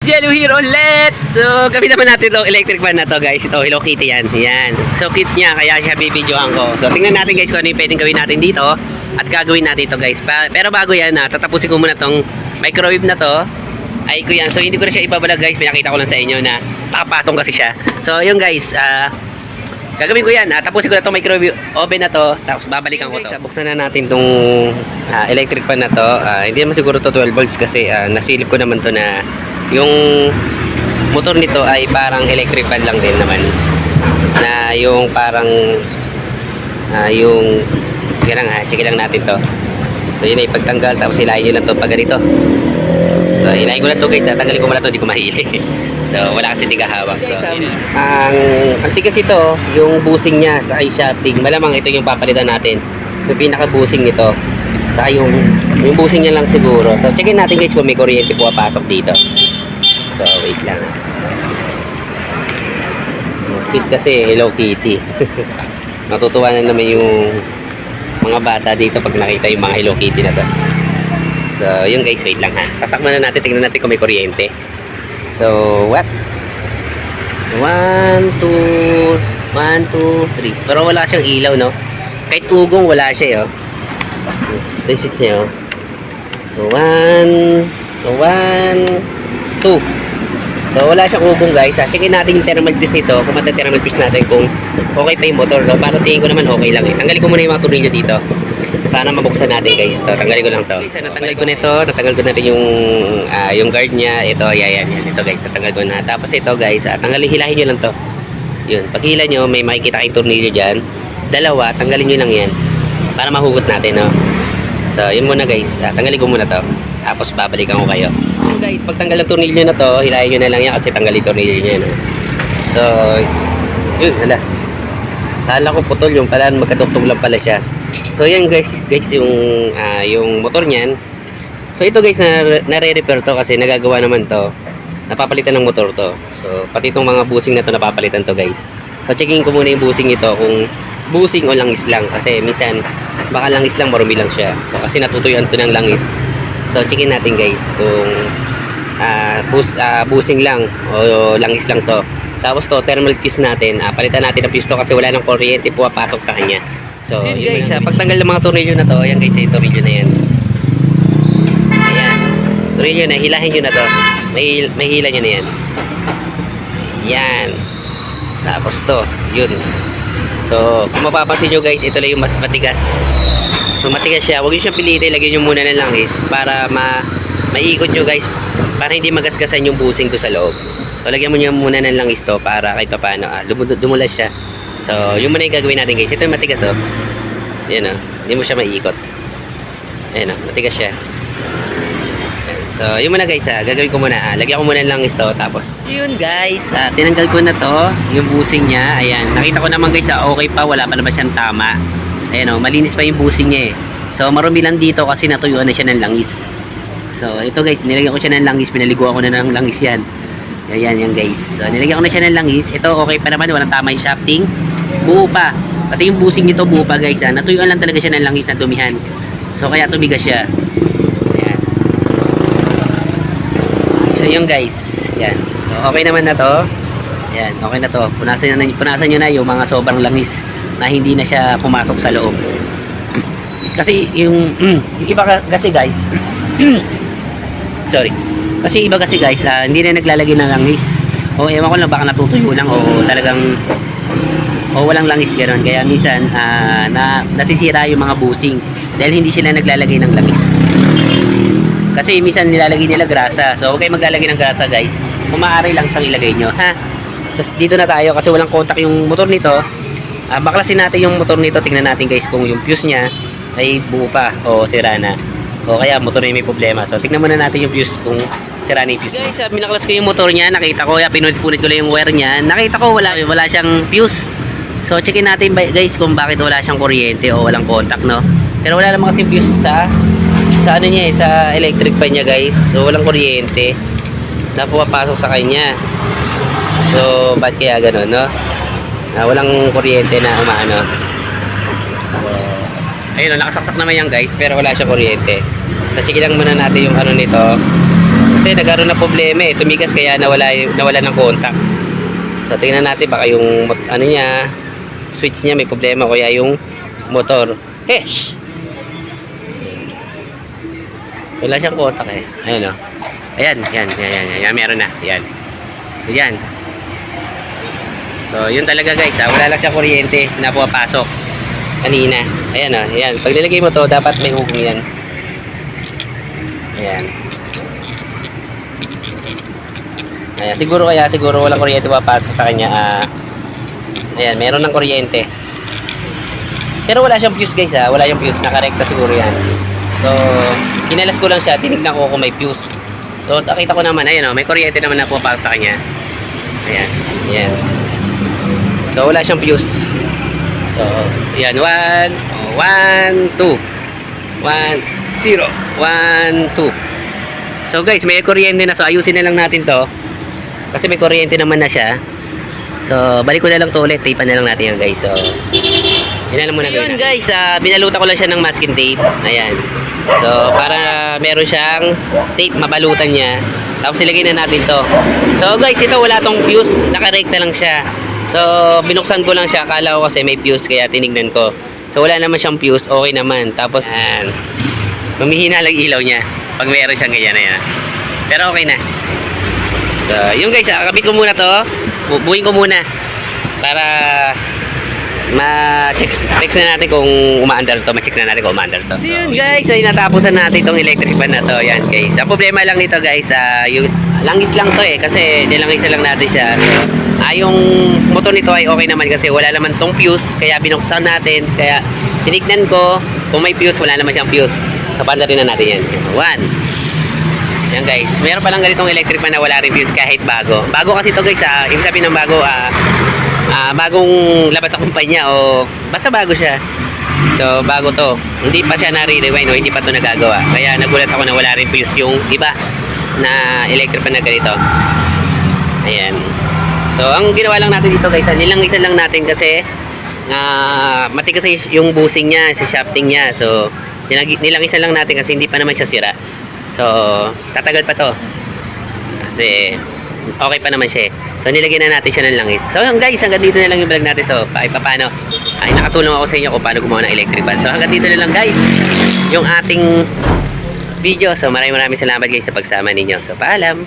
Jello here ulit! So, gamit naman natin itong electric fan na to guys. Ito, Hello Kitty yan. Yan. So, cute niya, kaya siya bibidyohan ko. So, tingnan natin guys kung ano yung pwedeng gawin natin dito. At gagawin natin ito guys. Pero bago yan, tatapusin ko muna tong microwave na to. Ay ko yan. So, hindi ko na siya ibabalag guys. Pinakita ko lang sa inyo na pakapatong kasi siya. So, yun guys. Gagawin ko yan. Tapusin ko na itong microwave oven na to. Tapos babalikan ko to. Buksan na natin itong electric fan na to. Hindi naman siguro to 12 volts kasi nasilip ko naman to na yung motor nito ay parang electric fan lang din naman. Na yung parang yung sige lang check lang natin to. So yun ay pagtanggal tapos hilahin nyo lang to pag ganito. So hilahin ko na to guys. Tanggalin ko muna to, hindi ko mahili. So wala kasi tigahawak. So ang tigas ito, yung busing niya sa i-shafting. Malamang ito yung papalitan natin. Yung pinaka busing nito. Saka yung busing niya lang siguro. So checkin natin guys kung may kuryente po papasok dito. So wait lang. Cute kasi Hello Kitty. Natutuwa na naman yung mga bata dito pag nakita yung mga Hello Kitty na to. So yun guys, wait lang ha. Sasakman na natin, tingnan natin kung may kuryente. So what? 1, 2, 3. Pero wala siyang ilaw, no? Kahit ugong wala siya, oh. Ito yung switch niya, oh. 1, 2. So wala siyang ugong guys. Checkin natin yung thermal fuse nito. Kung mata-thermal fuse natin kung okay pa yung motor, no? Para tingin ko naman okay lang eh. Tanggalin ko muna yung mga tornilyo dito. Para mabuksan natin guys to. Tanggalin ko lang to. Guys, natanggal ko nito. Natanggal ko na rin yung guard niya. Ito, yan. Ito guys, natanggal ko na. Tapos ito guys, hilahin nyo lang to. Yun, pag hila nyo, may makikita kayong tornilyo dyan. Dalawa, tanggalin nyo lang yan. Para mahugot natin, no? So, yun muna guys. Tanggalin ko muna to. Tapos babalikan ko kayo. So guys, pag tanggal ng tornilyo na to, hilahin nyo na lang yan kasi tanggal yung tornilyo niya, no? So, yun, hala. Kala ko putol yung pala, magkatuktong lang pala siya. So yan guys yung motor niyan. So ito guys nare-repair to kasi nagagawa naman to. Napapalitan ng motor to. So pati itong mga busing na to napapalitan to guys. So checking ko muna yung busing ito kung busing o langis lang kasi minsan baka langis lang, marumi lang siya. So kasi natutuyuan to ng langis. So checkin natin guys kung busing lang o langis lang to. Tapos to thermal fuse natin. Palitan natin ang fuse to kasi wala nang kuryente pumapasok sa kanya. So, yun guys, pagtanggal ng mga tornilyo na to, ayan guys, yung tornilyo na yan. Ayan. Tornilyo na, hilahin nyo na to. May hila nyo na yan. Yan. Tapos to, yun. So, kung mapapansin nyo guys, ito lang yung matigas. So, matigas siya. Huwag nyo siyang pilitin, lagyan nyo muna ng langis para maiikot nyo guys. Para hindi magasgasan yung busing to sa loob. So, lagyan mo nyo muna ng langis to para kahit pa paano, dumulas siya. So, yung muna yung gagawin natin guys. Ito yung matigas, oh. Yan, oh. Hindi mo siya maiikot. Ayan, oh. Matigas siya. Ayan. So, yung muna guys, gagawin ko muna. Lagyan ko muna lang ito. Tapos, yun guys. Tinanggal ko na to. Yung busing niya. Ayan. Nakita ko naman guys, okay pa. Wala pa naman siyang tama. Ayan, oh. Malinis pa yung busing niya, eh. So, marumi lang dito kasi natuyuan na siya ng langis. So, ito guys. Nilagyan ko siya ng langis. Pinaliguan ko na ng langis yan. Ayan, yan guys. So, nilagyan ko na siya ng langis. Ito, okay pa naman. Walang tama yung shafting. Buo pa. Pati yung busing nito buo pa guys. Natuyuan lang talaga siya ng langis na dumihan. So kaya tumigas siya. Ayan. So yun guys. Ayan. So okay naman na to. Ayan. Okay na to. Punasan nyo na yung mga sobrang langis na hindi na siya pumasok sa loob. Kasi yung iba kasi guys sorry. Kasi iba kasi guys hindi na naglalagay ng langis. O ewan ko lang baka natutuyo lang o talagang o walang langis gano'n. Kaya minsan nasisira yung mga busing dahil hindi sila naglalagay ng langis. Kasi minsan nilalagay nila grasa. So huwag kayo maglalagay ng grasa guys. Kung maaari lang sang ilagay nyo, ha. So dito na tayo kasi walang contact yung motor nito. Baklasin natin yung motor nito. Tingnan natin guys kung yung fuse nya ay buo pa o sira na o kaya motor na may problema. So tingnan muna natin yung fuse kung sira na yung fuse guys. Minaklas ko yung motor nya. Nakita ko, pinunit-punit ko lang yung wire nya. Nakita ko wala siyang fuse. So checkin natin guys kung bakit wala siyang kuryente o walang contact, no? Pero wala naman kasi fuse sa ano niya sa electric fan niya guys. So walang kuryente na pumapasok sa kanya. So ba't kaya gano'n, no? Walang kuryente na umaano. So ayun, nakasaksak naman yan guys pero wala siyang kuryente. So checkin lang muna natin yung ano nito. Kasi nagkaroon na problema eh. Tumigas kaya nawala ng contact. So tingnan natin baka yung ano niya, switch niya may problema kaya yung motor. Shh! Wala siyang contact eh. Ayun oh. Ayan, yan, meron na. Yan. So yan. So yun talaga guys, wala lang siyang kuryente na pumapasok kanina. Ayan oh, ayan. Pag nilagay mo to, dapat may hugong yan. Ayan. Ayan, siguro walang kuryente papasok sa kanya. Ayan, meron ng kuryente. Pero wala siyang fuse guys wala yung fuse, nakarekta siguro yan. So, kinalas ko lang siya, tinignan ko kung may fuse. So, nakita ko naman, ayan may kuryente naman na pumapasok sa kanya. Ayan, ayan. So, wala siyang fuse. So, ayan, 1, 2. 1, 0, 1, 2. So, guys, may kuryente na. So, ayusin na lang natin to. Kasi may kuryente naman na siya. So, balik ko na lang to ulit. Tape na lang natin yan, guys. So, yun na lang muna. So, yun, guys. Binalutan ko lang siya ng masking tape. Ayan. So, para meron siyang tape, mabalutan niya. Tapos, ilagay na natin to. So, guys, ito wala tong fuse. Nakarekta lang siya. So, binuksan ko lang siya. Akala ko kasi may fuse, kaya tinignan ko. So, wala naman siyang fuse. Okay naman. Tapos, ayan. Humihina lang ilaw niya. Pag meron siyang ganyan, ayan. Pero okay na. So, yun guys, kakabit ko muna to. Bubuin ko muna. Para ma-check na natin kung umaandar to. Ma-check na natin kung umaandar to. So, yun guys, ay natapusan natin itong electric fan na to. Yan guys. Ang problema lang nito guys, yung langis lang to eh. Kasi nilangis na lang natin siya. So, yung motor nito ay okay naman kasi wala naman tong fuse. Kaya binuksan natin. Kaya tinignan ko kung may fuse, wala naman siyang fuse. So, pandarin na natin yan. 1. Yan guys, meron palang ganitong electric fan na wala rin fuse kahit bago. Bago kasi ito guys, ibig sabihin ng bago, bagong labas sa kumpanya o basta bago siya. So bago to, hindi pa siya na-rewind o hindi pa to nagagawa. Kaya nagulat ako na wala rin fuse yung iba na electric fan na ganito. Ayan. So ang ginawa lang natin dito guys, nilangisan lang natin kasi matigas yung bushing niya, si shafting niya. So nilangisan lang natin kasi hindi pa naman siya sira. So, tatagal pa to. Kasi, okay pa naman siya. So, nilagyan na natin siya ng langis. So, guys, hanggang dito na lang yung vlog natin. So, paano, ay nakatulong ako sa inyo kung paano gumawa ng electric fan. So, hanggang dito na lang, guys, yung ating video. So, maraming salamat guys sa pagsama ninyo. So, paalam.